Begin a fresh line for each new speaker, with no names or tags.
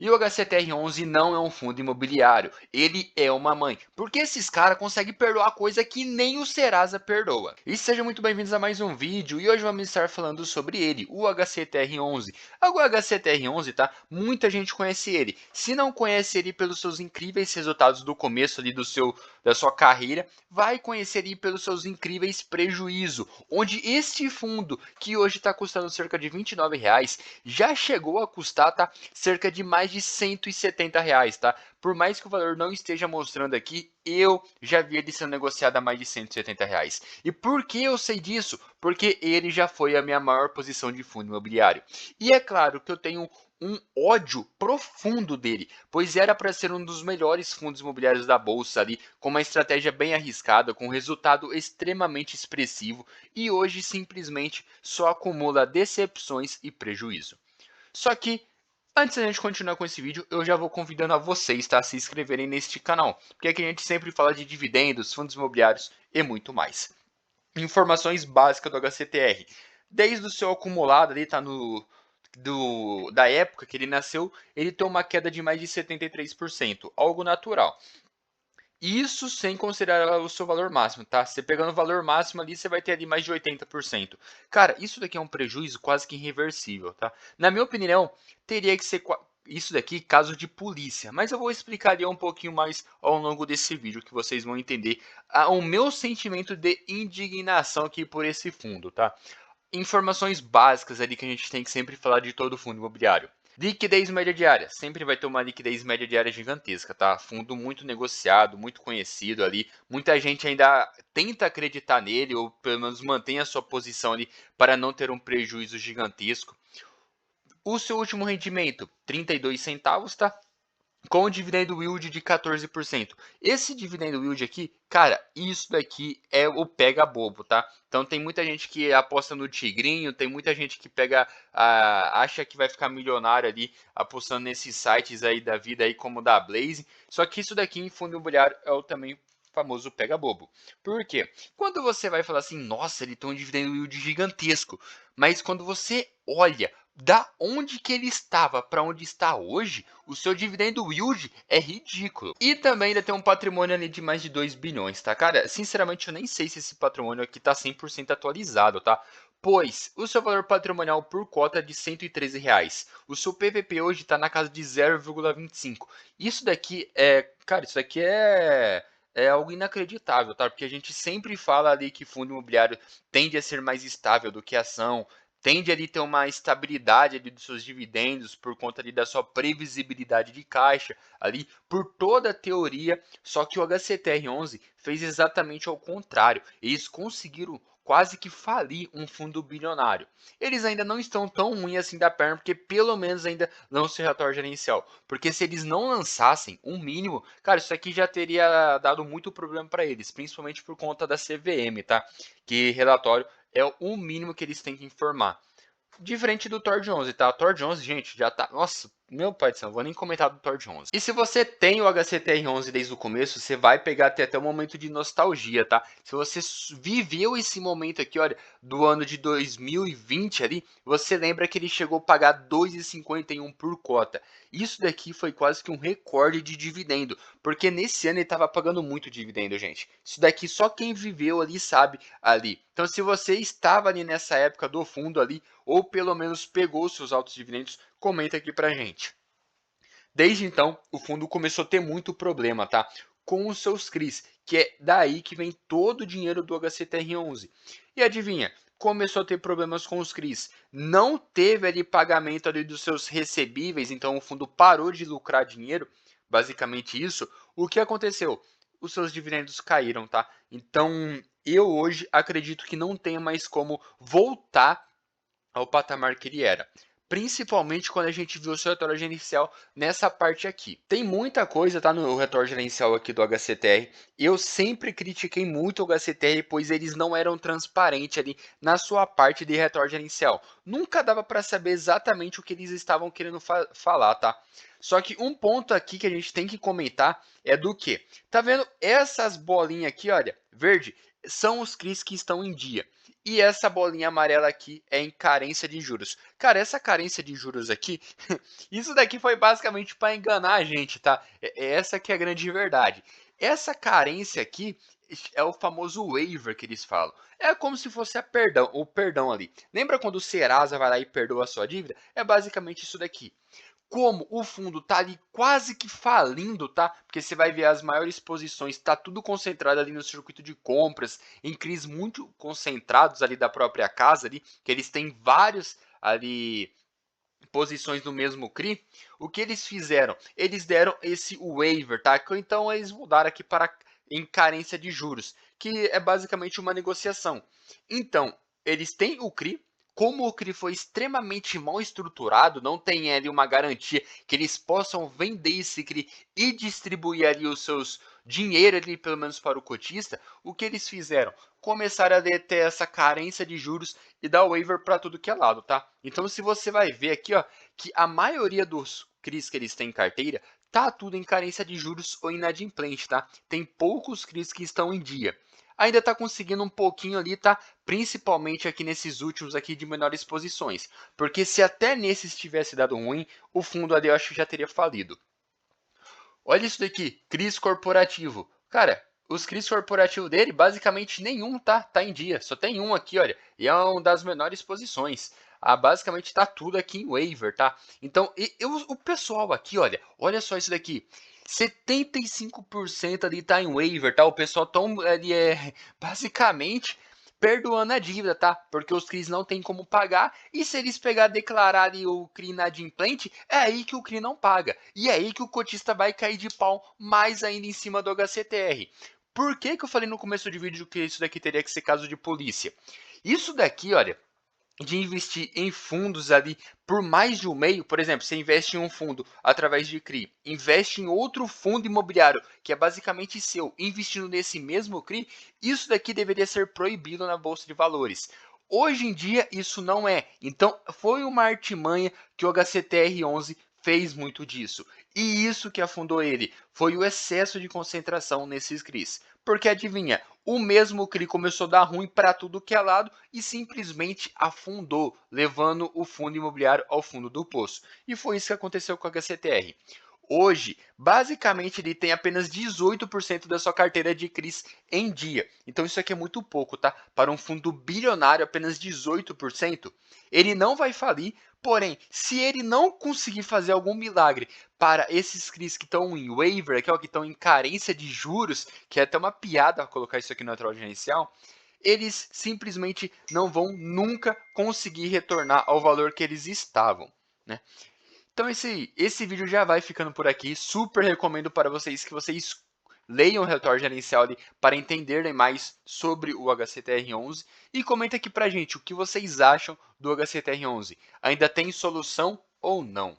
E o HCTR11 não é um fundo imobiliário, ele é uma mãe. Porque esses caras conseguem perdoar coisa que nem o Serasa perdoa. E sejam muito bem-vindos a mais um vídeo, e hoje vamos estar falando sobre ele, o HCTR11. O HCTR11, tá? Muita gente conhece ele. Se não conhece ele pelos seus incríveis resultados do começo ali da sua carreira, vai conhecer ele pelos seus incríveis prejuízos. Onde este fundo, que hoje está custando cerca de R$ 29, já chegou a custar, tá? Cerca de mais de R$ 170, tá? Por mais que o valor não esteja mostrando aqui, eu já vi ele sendo negociado a mais de R$ 170. E por que eu sei disso? Porque ele já foi a minha maior posição de fundo imobiliário. E é claro que eu tenho um ódio profundo dele, pois era para ser um dos melhores fundos imobiliários da bolsa ali, com uma estratégia bem arriscada, com resultado extremamente expressivo, e hoje simplesmente só acumula decepções e prejuízo. Só que antes da gente continuar com esse vídeo, eu já vou convidando a vocês, tá, a se inscreverem neste canal, porque aqui a gente sempre fala de dividendos, fundos imobiliários e muito mais. Informações básicas do HCTR. Desde o seu acumulado ali, tá da época que ele nasceu, ele tem uma queda de mais de 73%, algo natural. Isso sem considerar o seu valor máximo, tá? Você pegando o valor máximo ali, você vai ter ali mais de 80%. Cara, isso daqui é um prejuízo quase que irreversível, tá? Na minha opinião, teria que ser isso daqui caso de polícia, mas eu vou explicar ali um pouquinho mais ao longo desse vídeo que vocês vão entender o meu sentimento de indignação aqui por esse fundo, tá? Informações básicas ali que a gente tem que sempre falar de todo fundo imobiliário. Liquidez média diária. Sempre vai ter uma liquidez média diária gigantesca, tá? Fundo muito negociado, muito conhecido ali. Muita gente ainda tenta acreditar nele, ou pelo menos mantém a sua posição ali para não ter um prejuízo gigantesco. O seu último rendimento, 32 centavos, tá? Com o dividendo yield de 14%. Esse dividendo yield aqui, cara, isso daqui é o pega bobo, tá? Então tem muita gente que aposta no tigrinho, tem muita gente que acha que vai ficar milionário ali apostando nesses sites aí da vida aí como o da Blaze. Só que isso daqui em fundo imobiliário é o também famoso pega bobo. Por quê? Quando você vai falar assim, nossa, ele tem um dividendo yield gigantesco, mas quando você olha da onde que ele estava para onde está hoje, o seu dividendo yield é ridículo. E também ainda tem um patrimônio ali de mais de 2 bilhões, tá? Cara, sinceramente eu nem sei se esse patrimônio aqui tá 100% atualizado, tá? Pois o seu valor patrimonial por cota é de R$ 113. O seu PVP hoje está na casa de 0,25. Isso daqui é, cara, isso daqui é algo inacreditável, tá? Porque a gente sempre fala ali que fundo imobiliário tende a ser mais estável do que ação, tende ali ter uma estabilidade ali dos seus dividendos por conta ali da sua previsibilidade de caixa ali por toda a teoria, só que o HCTR11 fez exatamente ao contrário. Eles conseguiram quase que falir um fundo bilionário. Eles ainda não estão tão ruins assim da perna, porque pelo menos ainda lançam relatório gerencial. Porque se eles não lançassem um mínimo, cara, isso aqui já teria dado muito problema para eles, principalmente por conta da CVM, tá? Que relatório é o mínimo que eles têm que informar. Diferente do Thor Jones, tá? O Thor Jones, gente, já tá. Nossa, meu pai do céu, não vou nem comentar do Thor Jones. E se você tem o HCTR11 desde o começo, você vai pegar até um momento de nostalgia, tá? Se você viveu esse momento aqui, olha, do ano de 2020 ali, você lembra que ele chegou a pagar R$ 2,51 por cota. Isso daqui foi quase que um recorde de dividendo, porque nesse ano ele estava pagando muito dividendo, gente. Isso daqui só quem viveu ali sabe ali. Então, se você estava ali nessa época do fundo ali, ou pelo menos pegou seus altos dividendos, comenta aqui pra gente. Desde então, o fundo começou a ter muito problema, tá? Com os seus CRIs, que é daí que vem todo o dinheiro do HCTR11. E adivinha? Começou a ter problemas com os CRIs. Não teve ali pagamento ali dos seus recebíveis, então o fundo parou de lucrar dinheiro. Basicamente isso. O que aconteceu? Os seus dividendos caíram, tá? Então, eu hoje acredito que não tem mais como voltar ao patamar que ele era. Principalmente quando a gente viu o seu relatório gerencial nessa parte aqui. Tem muita coisa, tá, no relatório gerencial aqui do HCTR. Eu sempre critiquei muito o HCTR, pois eles não eram transparentes ali na sua parte de relatório gerencial. Nunca dava para saber exatamente o que eles estavam querendo falar, tá? Só que um ponto aqui que a gente tem que comentar é do que? Tá vendo essas bolinhas aqui, olha, verde? São os CRIs que estão em dia. E essa bolinha amarela aqui é em carência de juros. Cara, essa carência de juros aqui, isso daqui foi basicamente para enganar a gente, tá? Essa que é a grande verdade. Essa carência aqui é o famoso waiver que eles falam. É como se fosse o perdão ali. Lembra quando o Serasa vai lá e perdoa a sua dívida? É basicamente isso daqui. Como o fundo tá ali quase que falindo, tá? Porque você vai ver as maiores posições, tá tudo concentrado ali no circuito de compras, em CRIs muito concentrados ali da própria casa ali, que eles têm vários ali posições no mesmo CRI. O que eles fizeram? Eles deram esse waiver, tá? Então eles mudaram aqui para em carência de juros, que é basicamente uma negociação. Então, eles têm o CRI, como o CRI foi extremamente mal estruturado, não tem ali uma garantia que eles possam vender esse CRI e distribuir ali os seus dinheiro ali, pelo menos para o cotista, o que eles fizeram? Começaram a ter essa carência de juros e dar waiver para tudo que é lado, tá? Então, se você vai ver aqui, ó, que a maioria dos CRIs que eles têm em carteira tá tudo em carência de juros ou inadimplente, tá? Tem poucos CRIs que estão em dia. Ainda está conseguindo um pouquinho ali, tá? Principalmente aqui nesses últimos aqui de menores posições. Porque se até nesses tivesse dado ruim, o fundo ali eu acho que já teria falido. Olha isso daqui, CRIs corporativo. Cara, os CRIs corporativo dele, basicamente nenhum tá em dia. Só tem um aqui, olha. E é uma das menores posições. Basicamente tá tudo aqui em waiver, tá? Então, o pessoal aqui, olha só isso daqui. 75% ali tá em waiver, tá? O pessoal tão ali basicamente perdoando a dívida, tá? Porque os CRIs não tem como pagar e se eles pegar declarar ali o CRI inadimplente, é aí que o CRI não paga. E é aí que o cotista vai cair de pau mais ainda em cima do HCTR. Por que eu falei no começo do vídeo que isso daqui teria que ser caso de polícia? Isso daqui, olha, de investir em fundos ali por mais de um meio, por exemplo, você investe em um fundo através de CRI, investe em outro fundo imobiliário, que é basicamente seu, investindo nesse mesmo CRI, isso daqui deveria ser proibido na Bolsa de Valores. Hoje em dia, isso não é. Então, foi uma artimanha que o HCTR11 fez muito disso. E isso que afundou ele foi o excesso de concentração nesses CRIs. Porque adivinha, o mesmo CRI começou a dar ruim para tudo que é lado e simplesmente afundou, levando o fundo imobiliário ao fundo do poço. E foi isso que aconteceu com a HCTR. Hoje, basicamente, ele tem apenas 18% da sua carteira de CRIs em dia. Então, isso aqui é muito pouco, tá? Para um fundo bilionário, apenas 18%. Ele não vai falir, porém, se ele não conseguir fazer algum milagre para esses CRIs que estão em waiver, que estão em carência de juros, que é até uma piada colocar isso aqui no atual gerencial, eles simplesmente não vão nunca conseguir retornar ao valor que eles estavam, né? Então esse vídeo já vai ficando por aqui. Super recomendo para vocês que vocês leiam o relatório gerencial ali para entenderem mais sobre o HCTR11 e comenta aqui pra gente o que vocês acham do HCTR11. Ainda tem solução ou não?